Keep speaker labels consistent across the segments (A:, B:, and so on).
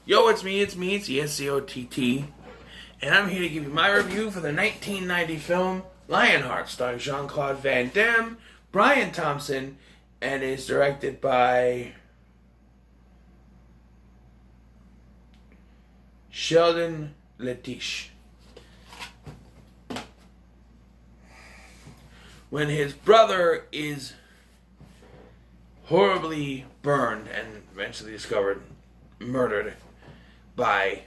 A: Yo, it's me, it's the SCOTT, and I'm here to give you my review for the 1990 film Lionheart, starring Jean-Claude Van Damme, Brian Thompson, and is directed by Sheldon Letiche. When his brother is horribly burned and eventually discovered murdered by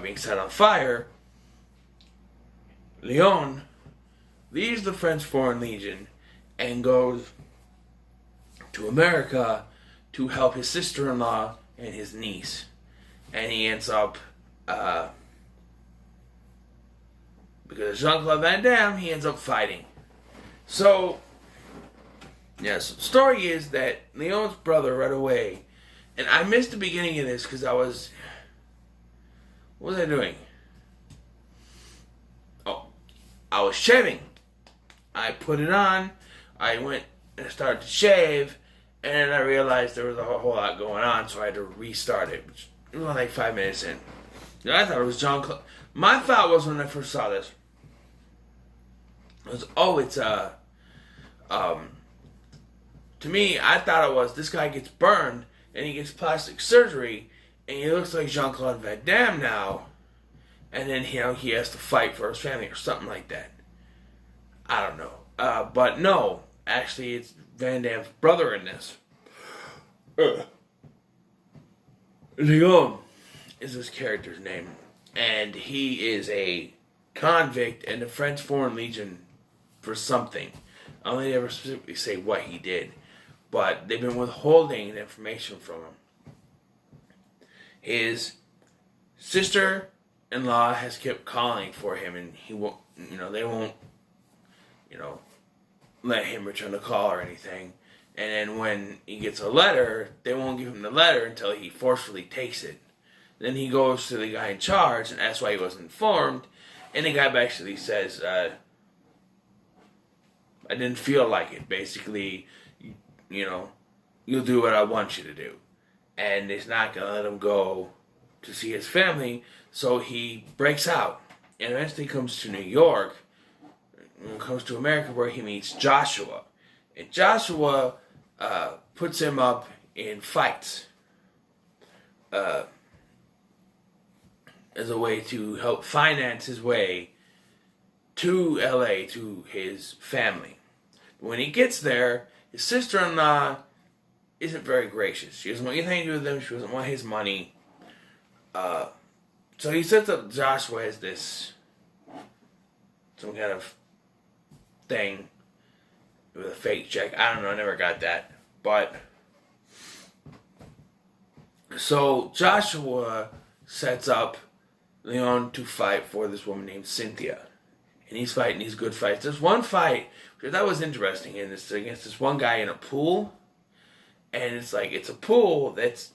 A: being set on fire, Leon leaves the French Foreign Legion and goes to America to help his sister-in-law and his niece. And he ends up, because of Jean-Claude Van Damme, he ends up fighting. So, yes, the story is that Leon's brother ran away. And I missed the beginning of this because what was I doing? Oh, I was shaving. I put it on, I went and started to shave, and then I realized there was a whole lot going on, so I had to restart it. It was only like 5 minutes in. I thought it was Jean-Claude. My thought was when I first saw this, was, to me, I thought it was this guy gets burned and he gets plastic surgery and he looks like Jean-Claude Van Damme now, and then he has to fight for his family or something like that. I don't know, but no, actually it's Van Damme's brother in this. Leon is his character's name, and he is a convict in the French Foreign Legion for something. I don't ever specifically say what he did, but they've been withholding information from him. His sister-in-law has kept calling for him, and he won't. They won't. Let him return the call or anything. And then when he gets a letter, they won't give him the letter until he forcefully takes it. Then he goes to the guy in charge and asks why he wasn't informed, and the guy basically says, I didn't feel like it. Basically, you'll do what I want you to do. And it's not going to let him go to see his family, so he breaks out. And eventually comes to New York, and comes to America where he meets Joshua. And Joshua puts him up in fights as a way to help finance his way to LA to his family. When he gets there, his sister-in-law isn't very gracious. She doesn't want anything to do with him. She doesn't want his money. So he sets up Joshua as some kind of thing with a fake check. I don't know. I never got that. But so Joshua sets up Leon to fight for this woman named Cynthia. And he's fighting these good fights. There's one fight which I thought was interesting in this against this one guy in a pool. And it's a pool that's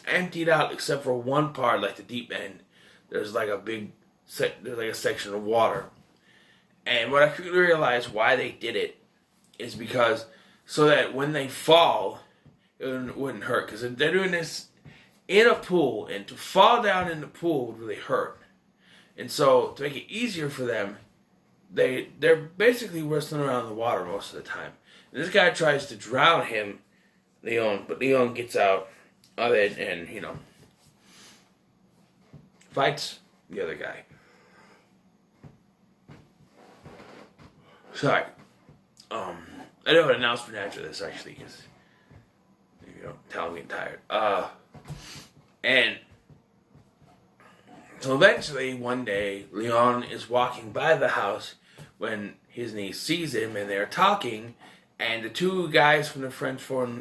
A: emptied out except for one part, like the deep end. There's like a section of water. And what I quickly realized why they did it is because so that when they fall, it wouldn't hurt. Because they're doing this in a pool, and to fall down in the pool would really hurt. And so to make it easier for them, they're basically wrestling around in the water most of the time. And this guy tries to drown him, Leon, but Leon gets out of it and fights the other guy. Sorry. I do have an announcement after this, actually, because you don't tell I'm getting tired. And so eventually, one day, Leon is walking by the house when his niece sees him, and they're talking, and the two guys from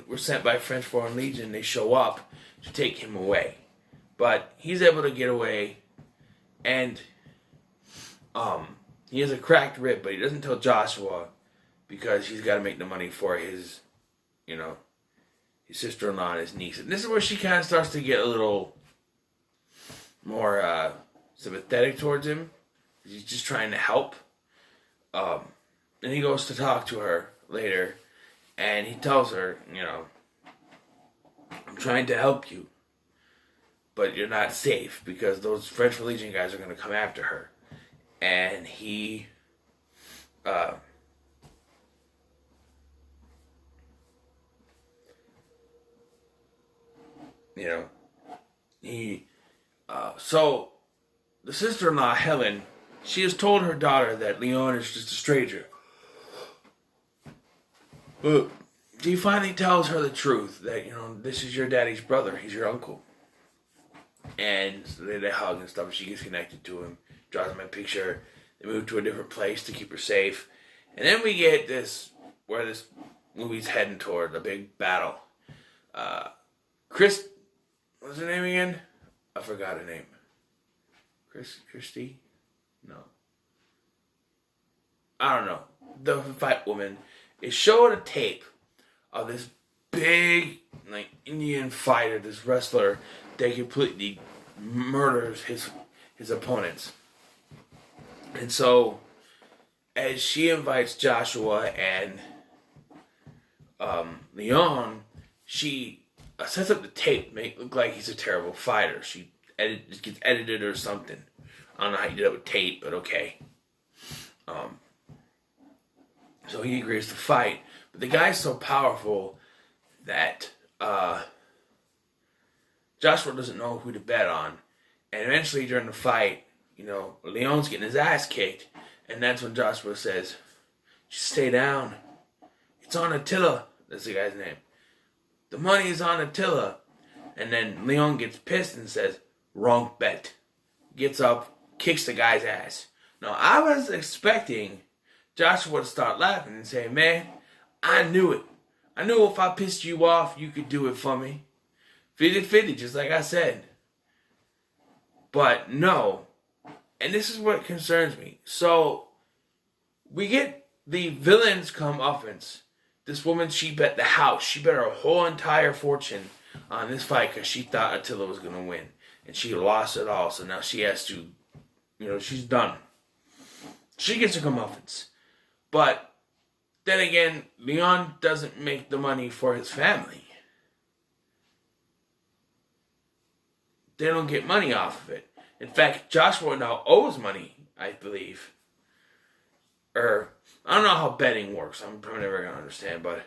A: were sent by French Foreign Legion. They show up to take him away. But he's able to get away, and he has a cracked rib, but he doesn't tell Joshua because he's got to make the money for his sister-in-law and his niece. And this is where she kind of starts to get a little more sympathetic towards him. He's just trying to help. And he goes to talk to her later, and he tells her, trying to help you, but you're not safe because those French Legion guys are going to come after her. And he, uh, you know, so the sister-in-law, Helen, she has told her daughter that Leon is just a stranger. But she finally tells her the truth that, this is your daddy's brother. He's your uncle. And so they hug and stuff. She gets connected to him. Draws him a picture. They move to a different place to keep her safe. And then we get where this movie's heading toward, a big battle. What's her name again? I forgot her name. Christy? No. I don't know. The fight woman is showing a tape of this big, Indian fighter, this wrestler that completely murders his opponents. And so, as she invites Joshua and Leon, she sets up the tape, make it look like he's a terrible fighter. She gets edited or something. I don't know how you did it with tape, but okay. So he agrees to fight. But the guy's so powerful that Joshua doesn't know who to bet on. And eventually during the fight, Leon's getting his ass kicked. And that's when Joshua says, just stay down. It's on Attila. That's the guy's name. The money is on Attila. And then Leon gets pissed and says, wrong bet. Gets up, kicks the guy's ass. Now, I was expecting Joshua to start laughing and say, man, I knew it. I knew if I pissed you off, you could do it for me. 50-50, just like I said. But no. And this is what concerns me. So, we get the villain's comeuppance. This woman, she bet the house. She bet her whole entire fortune on this fight because she thought Attila was going to win. And she lost it all. So now she has to, she's done. She gets her comeuppance. But then again, Leon doesn't make the money for his family. They don't get money off of it. In fact, Joshua now owes money, I believe. Or, I don't know how betting works. I'm probably never going to understand, but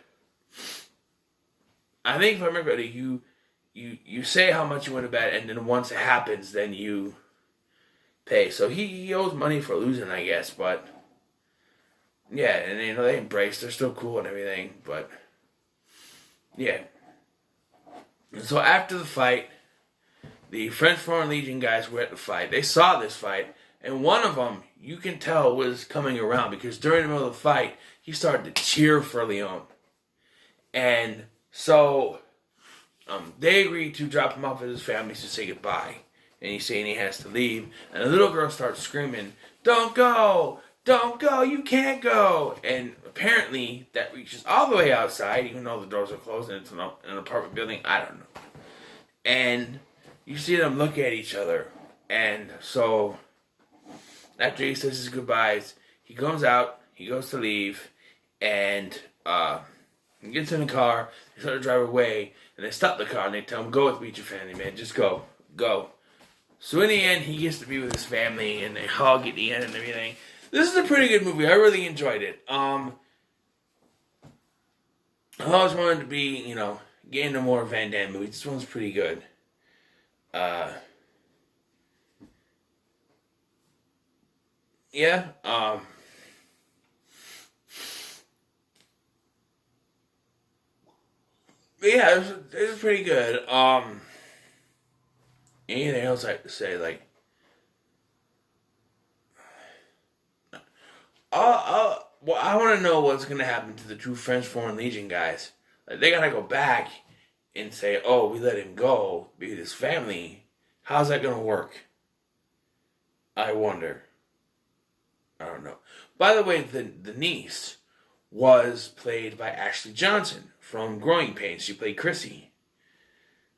A: I think if I remember correctly, you say how much you want to bet, and then once it happens, then you pay. So he owes money for losing, I guess, but yeah, and they embrace. They're still cool and everything, but yeah. And so after the fight, the French Foreign Legion guys were at the fight. They saw this fight, and one of them, you can tell, was coming around because during the middle of the fight, he started to cheer for Leon. And so they agreed to drop him off at his family to say goodbye. And he's saying he has to leave. And the little girl starts screaming, don't go! Don't go! You can't go! And apparently that reaches all the way outside, even though the doors are closed and it's an apartment building. I don't know. And you see them look at each other. And so after he says his goodbyes, he comes out, he goes to leave, and he gets in the car, they start to drive away, and they stop the car and they tell him, go with me, your family, man, just go. So in the end, he gets to be with his family, and they hug at the end and everything. This is a pretty good movie. I really enjoyed it. I always wanted to be, get into more Van Damme movies. This one's pretty good. Yeah. But yeah, it was pretty good. Anything else I have to say? Well, I want to know what's going to happen to the two French Foreign Legion guys. They got to go back and say, oh, we let him go, be with his family. How's that going to work? I wonder. I don't know. By the way, the niece was played by Ashley Johnson from Growing Pains. She played Chrissy.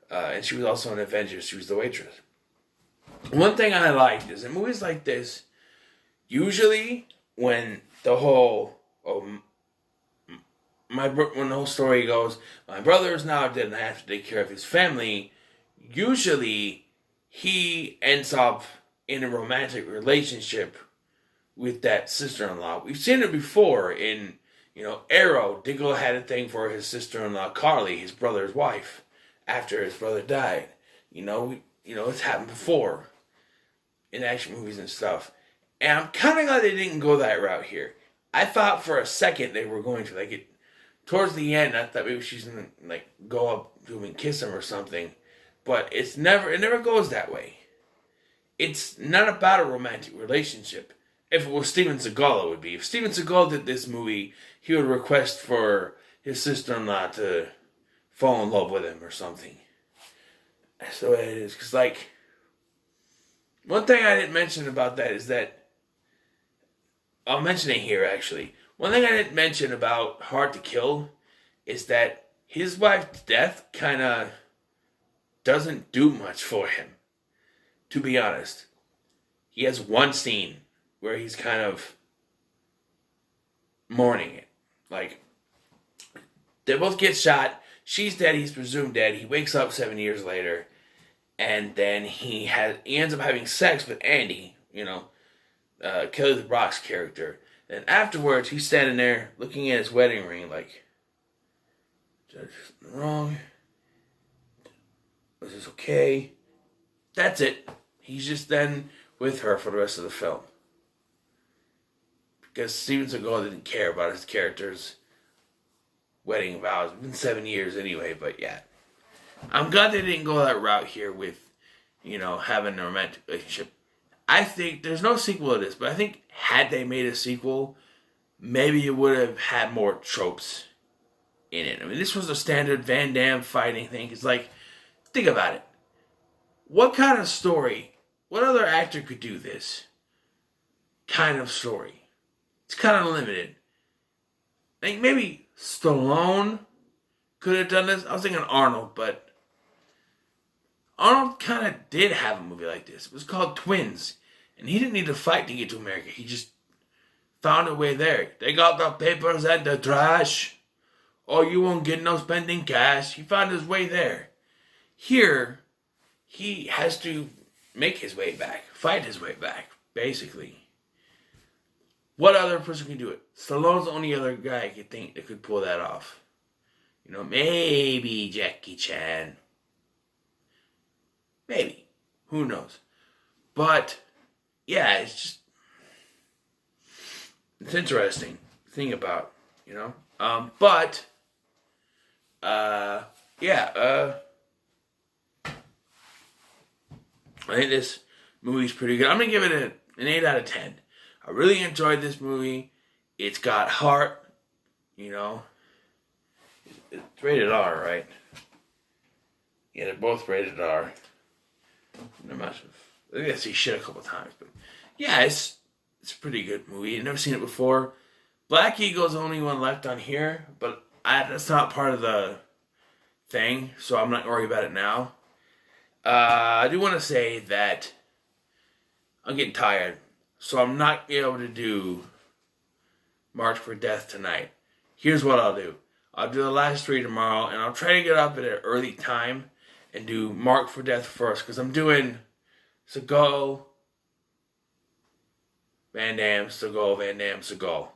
A: And she was also in Avengers. She was the waitress. One thing I liked is in movies like this, usually when the whole when the whole story goes, my brother is now dead and I have to take care of his family. Usually, he ends up in a romantic relationship with that sister-in-law. We've seen it before in, Arrow. Diggle had a thing for his sister-in-law, Carly, his brother's wife, after his brother died. It's happened before in action movies and stuff. And I'm kind of glad they didn't go that route here. I thought for a second they were going to, towards the end, I thought maybe she's going to, go up to him and kiss him or something. But it never goes that way. It's not about a romantic relationship. If it was Steven Seagal, it would be. If Steven Seagal did this movie, he would request for his sister-in-law to fall in love with him or something. That's the way it is. Because, one thing I didn't mention about that is that, I'll mention it here, actually. One thing I didn't mention about Hard to Kill is that his wife's death kind of doesn't do much for him, to be honest. He has one scene where he's kind of mourning it. They both get shot. She's dead. He's presumed dead. He wakes up 7 years later. And then he ends up having sex with Andy, Kelly Brock's character. And afterwards, he's standing there looking at his wedding ring like, did I do something wrong? Was this okay? That's it. He's just then with her for the rest of the film. Because Steven Seagal didn't care about his character's wedding vows. It's been 7 years anyway, but yeah. I'm glad they didn't go that route here with, having a romantic relationship. I think there's no sequel to this, but I think had they made a sequel, maybe it would have had more tropes in it. I mean, this was a standard Van Damme fighting thing. It's think about it. What kind of story, what other actor could do this kind of story? It's kind of limited. I think maybe Stallone could have done this. I was thinking Arnold, but Arnold kind of did have a movie like this. It was called Twins. And he didn't need to fight to get to America. He just found a way there. They got the papers and the trash. Oh, you won't get no spending cash. He found his way there. Here, he has to make his way back. Fight his way back, basically. What other person can do it? Stallone's the only other guy I could think that could pull that off. Maybe Jackie Chan. Maybe. Who knows? But, yeah, it's interesting to think about, I think this movie's pretty good. I'm going to give it an 8 out of 10. I really enjoyed this movie. It's got heart, It's rated R, right? Yeah, they're both rated R. I think I see shit a couple times, but yeah, it's a pretty good movie. I've never seen it before. Black Eagle's the only one left on here, but that's not part of the thing, so I'm not going to worry about it now. I do want to say that I'm getting tired, so I'm not able to do March for Death tonight. Here's what I'll do. I'll do the last 3 tomorrow, and I'll try to get up at an early time and do Mark for Death first, because I'm doing Seagal, Van Damme, Seagal, Van Damme, Seagal.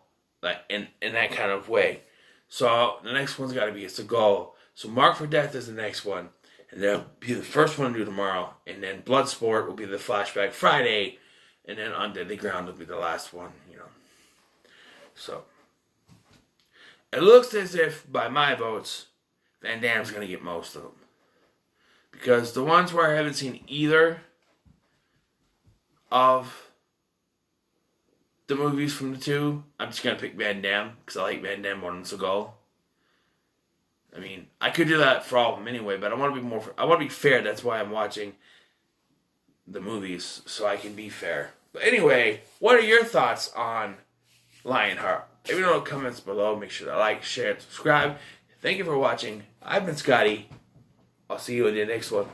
A: In that kind of way. So the next one's got to be a Seagal. So Mark for Death is the next one. And that'll be the first one to do tomorrow. And then Bloodsport will be the flashback Friday. And then On Deadly Ground will be the last one, So it looks as if, by my votes, Van Damme's going to get most of them. Because the ones where I haven't seen either of the movies from the two, I'm just going to pick Van Damme. Because I like Van Damme more than Seagal. I mean, I could do that for all of them anyway, but I want to be fair. That's why I'm watching the movies, so I can be fair. But anyway, what are your thoughts on Lionheart? Let me know in the comments below. Make sure to like, share, and subscribe. Thank you for watching. I've been Scotty. I'll see you in the next one.